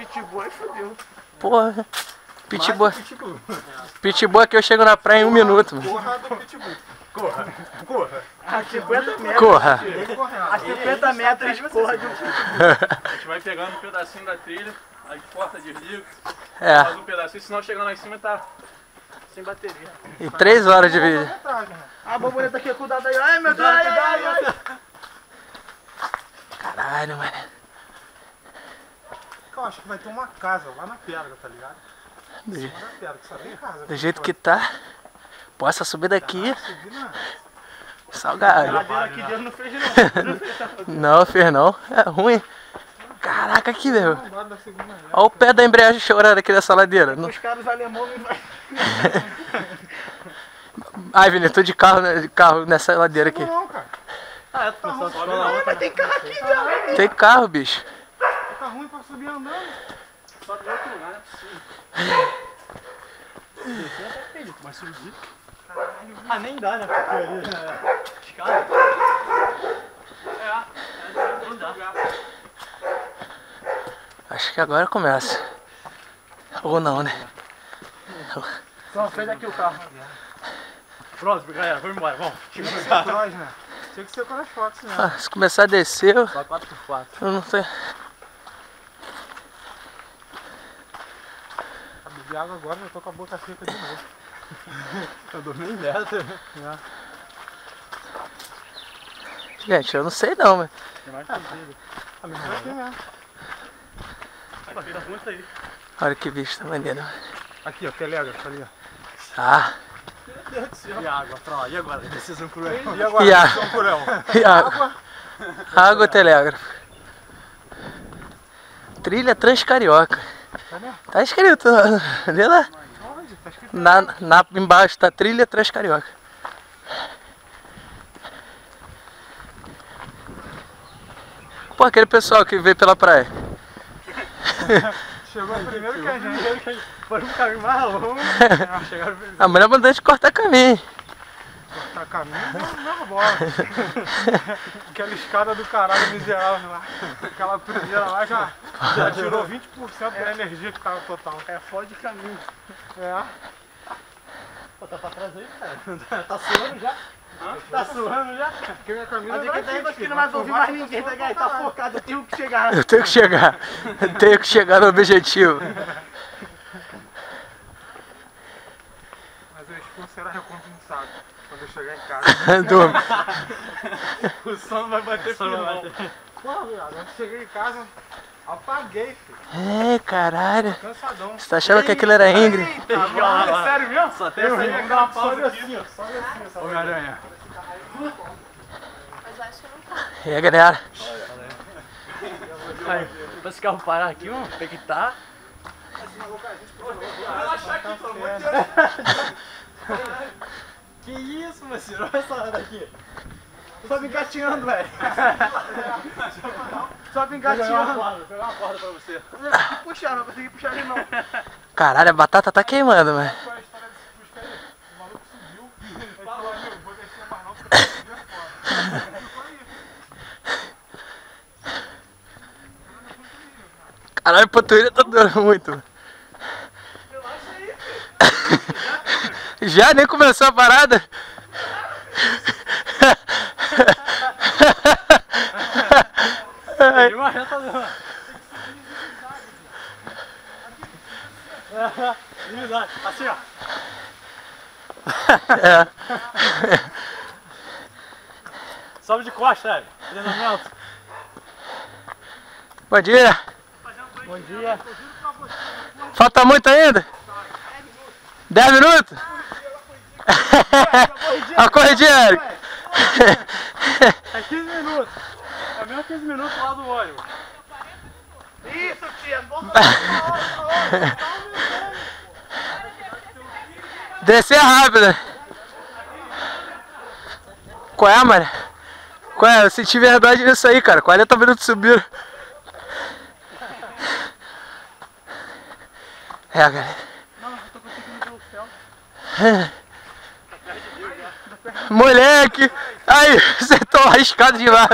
pitbull aí fodeu. Porra. Pitbull. Pitbull aqui eu chego na praia em 1 minuto, mano. Corra do pitbull. Corra. Corra. A 50 metros. Corra. A 50 metros corra de um pitbull. A gente vai pegando um pedacinho da trilha, aí corta, desliga, É. faz um pedacinho, senão chegando lá em cima tá sem bateria. E 3 horas de vídeo. A borboleta aqui, cuidado aí. Ai, meu Deus. Ai. Caralho, mano. Eu acho que vai ter uma casa lá na pedra, tá ligado? Do, Lá na pedra, que só tem casa. do jeito que tá. Pô, essa subida aqui. Subir na... Salgado. ladeira aqui Deus não fez não. Não, fez não. É ruim. Caraca, aqui, meu. Embora da segunda vez. Olha o pé da embreagem chorando aqui dessa ladeira. Os caras alemãos não vai... Ai, Vinícius, tô de carro nessa ladeira aqui. Não, cara. Ah, é, tu começou a subir na outra. Mas tem carro aqui, velho. Tem carro, bicho. Tá ruim pra subir andando. Só tem outro lugar, não é possível. Descer até acredito, mas subir... Ah, nem dá, né? Porque ali... Escada. Não dá. Acho que agora começa. Ou não, né? Só fez aqui o carro. Pronto, galera, vamos embora, vamos. Tinha que ser cross, né? Tinha que ser cross-fox, né? Ah, se começar a descer, eu Só 4x4. não sei. A beber água agora, eu tô com a boca seca de novo. Eu dormi em dessa. Gente, eu não sei não, mas. Tem mais sentido. A mesma aqui mesmo. Vai vir da ponta aí. Olha que vista maneira. Aqui, ó, telégrafo ali, ó. Ah, E a água pra lá. E agora? Decisão cruel. E agora? E a- São Curão. e água. Água telégrafo. Trilha Transcarioca. Tá escrito, vê lá. Onde? Tá escrito Embaixo tá Trilha Transcarioca. Pô, aquele pessoal que veio pela praia. Chegou primeiro que a gente. Foi um caminho mais longo. Chegaram A mulher mandou a gente cortar caminho. Tá caminho na bola. Aquela escada do caralho miserável lá. Aquela primeira lá já tirou 20% da energia que tava total. É foda de caminho. É. Pô, tá pra trás aí, cara. Tá suando já. Tá suando já. Porque minha camisa Mas vai aqui tem aqui, não vai ouvir mais ninguém, tá ligado? Tá focado, eu tenho que chegar. Eu tenho que chegar. Eu tenho que chegar no objetivo. Mas o esforço será recompensado quando eu chegar em casa. Durmo. O sono vai bater firmão. Porra, viado, quando eu cheguei em casa, apaguei, filho. É, caralho. Cansadão. Você tá achando que aquilo era Ingrid? É sério mesmo? Só tem essa aí, vamos dar uma pausa aqui. Assim, ó, só assim, essa Homem-Aranha. E aí, galera? Aí, pra esse carro parar aqui, mano, tem que estar. Que isso, Marcelo? Olha essa hora daqui. Só me engatinhando, velho. Só me engatinhando. Vou pegar uma corda pra você. Puxar, não vou conseguir puxar ele não. Caralho, a batata tá queimando, mano. Qual é a história desse Fusca aí? O maluco subiu, ele falou, meu, vou descer mais não, porque eu vou subir fora. Caralho, a panturrilha tá doendo muito, mano. Já nem começou a parada? Tem uma reta não. Assim, ó. É. Sobe de costa, velho. Treinamento. Bom dia. Bom dia. Falta muito ainda? 10 minutos? A corridinha, Eric. É 15 minutos. É mesmo 15 minutos lá do óleo. Isso, tia, Descer rápido. Qual é, mano? Qual é? Eu senti verdade nisso aí, cara. 40 minutos subiram. É, galera. Moleque! Aí, você tá arriscado demais.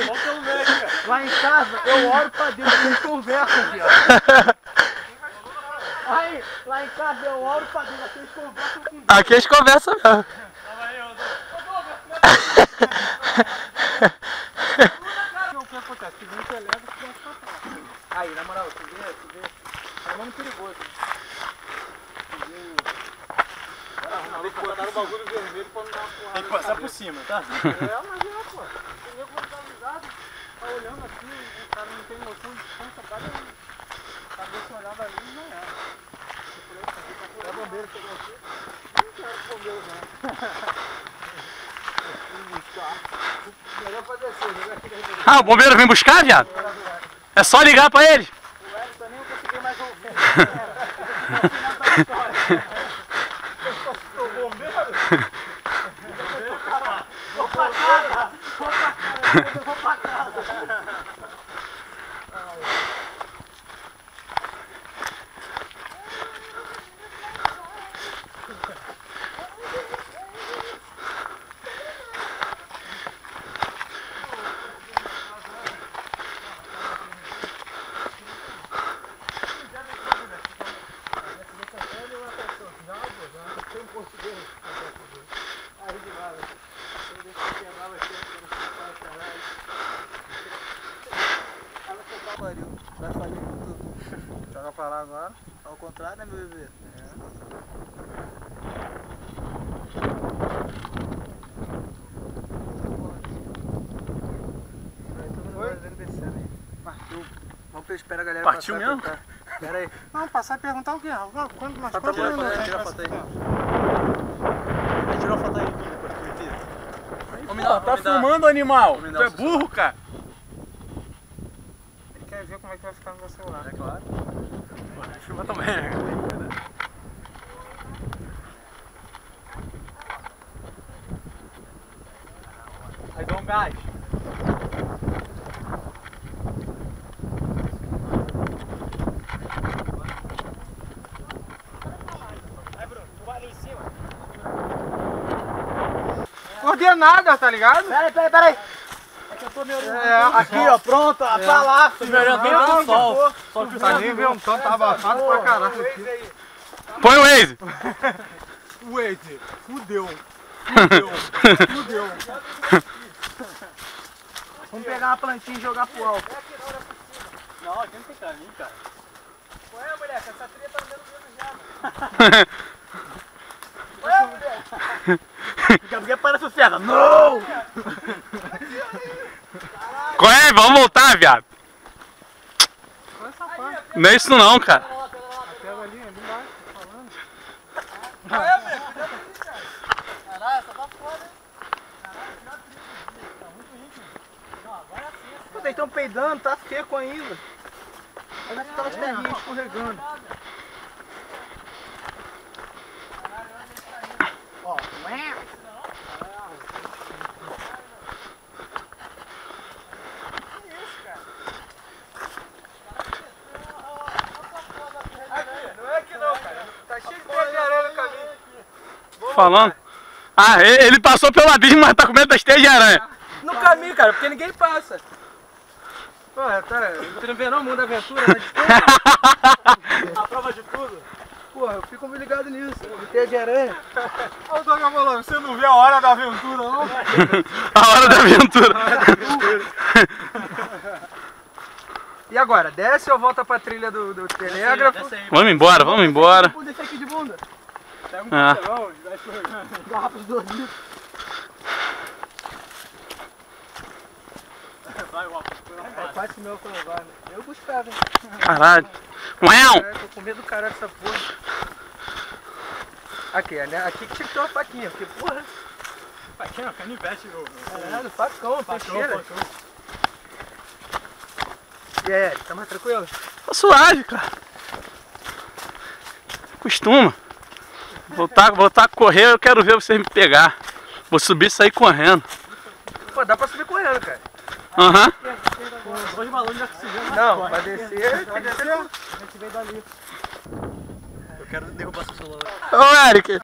Vamos pelo meio aqui, Lá em casa, eu oro pra Deus, eles conversam, viado. Aí, lá em casa, eu oro pra Deus, eles conversam com Deus. Aqui eles conversam mesmo. O que acontece? Se vem que eleva, você vai ficar fraco. Aí, na moral, você vê, é muito perigoso. Tem que botar o bagulho vermelho pra não dar uma porrada. Tem que passar por cima, tá? Mas pô. O nego não tá avisado, tá olhando assim, o cara não tem noção de distância, cabeça olhada ali e já era. É bombeiro que chegou aqui. Não quero bombeiro não. Melhor pra descer, Ah, o bombeiro vem buscar, viado? É só ligar pra ele. O Elton nem eu consegui mais ouvir. O bombeiro? Vou pra casa! Vou pra casa! Vai falir tudo. Joga pra lá agora. Ao contrário, né, meu bebê? Partiu. Vamos esperar a galera Partiu passar. mesmo? Espera aí. Não, passar e perguntar o quê? Quando nós quantos Tira a foto minutos? aí, tira a foto aí. Tirou a foto aí depois que eu vi. Tá filmando, animal. Tu é burro, cara. Ele quer ver como é que vai ficar no meu celular. É claro. Filma também, né? Aí dá um gás. Coordenada, tá ligado? Peraí. É que eu tô me orientando. Aqui, ó, pronto, pra lá. Tô me orientando no sol. Só que o Tá nem ventando, tá abafado pra caralho aqui. Põe o Waze. Wait, fudeu. Vamos pegar uma plantinha e jogar pro alto. Não, aqui não tem caminho, cara. Ué, moleque, essa trilha tá andando mesmo já. Ué, moleque. Daqui a pouco parece o César. Não! Corre, vamos voltar, viado. Olha essa parte. Não é isso não, cara. Pega ali, ali embaixo, tô falando. Ué, moleque, cuidado aí, cara. Caralho, essa tá foda, hein? Caralho, cuidado aí. Tá muito íntimo. Não, agora sim. Pô, vocês estão peidando, tá seco ainda. Olha que tá as terrinhas escorregando. Ó, Tá cheio de teia de aranha no caminho. Falando. Ah, ele passou pelo abismo, mas tá com medo das teias de aranha. no caminho, cara, porque ninguém passa. Pô, você não vê não, Mundo Aventura, né? A prova de tudo. Porra, eu fico me ligado nisso, de teia de aranha. Olha o Doga falando, você não vê a hora da aventura, não? A hora da aventura. E agora, desce ou volta pra trilha do telégrafo? Desce aí. Vamos embora, vamos embora. Vou descer aqui de bunda. Pega um Ah. papelão e vai escorregando. Garrafa de 2 litros. Vai, Walter, É quase meu que não vai, né? Eu buscava, hein? Caralho. Uau! É, tô com medo do caralho dessa porra. Aqui, né? Aqui que tinha que ter uma faquinha, porque porra. Faquinha, canivete, Caralho, facão, peixeira. facão. E aí, tá mais tranquilo? Tá suave, cara. Costuma. Voltar a correr, eu quero ver vocês me pegar. Vou subir e sair correndo. Pô, dá pra subir correndo, cara. Aham. Com 2 balões de oxigênio. Não, pra descer, Vai descer? A gente veio dali. Eu quero derrubar seu celular. Ô, Eric.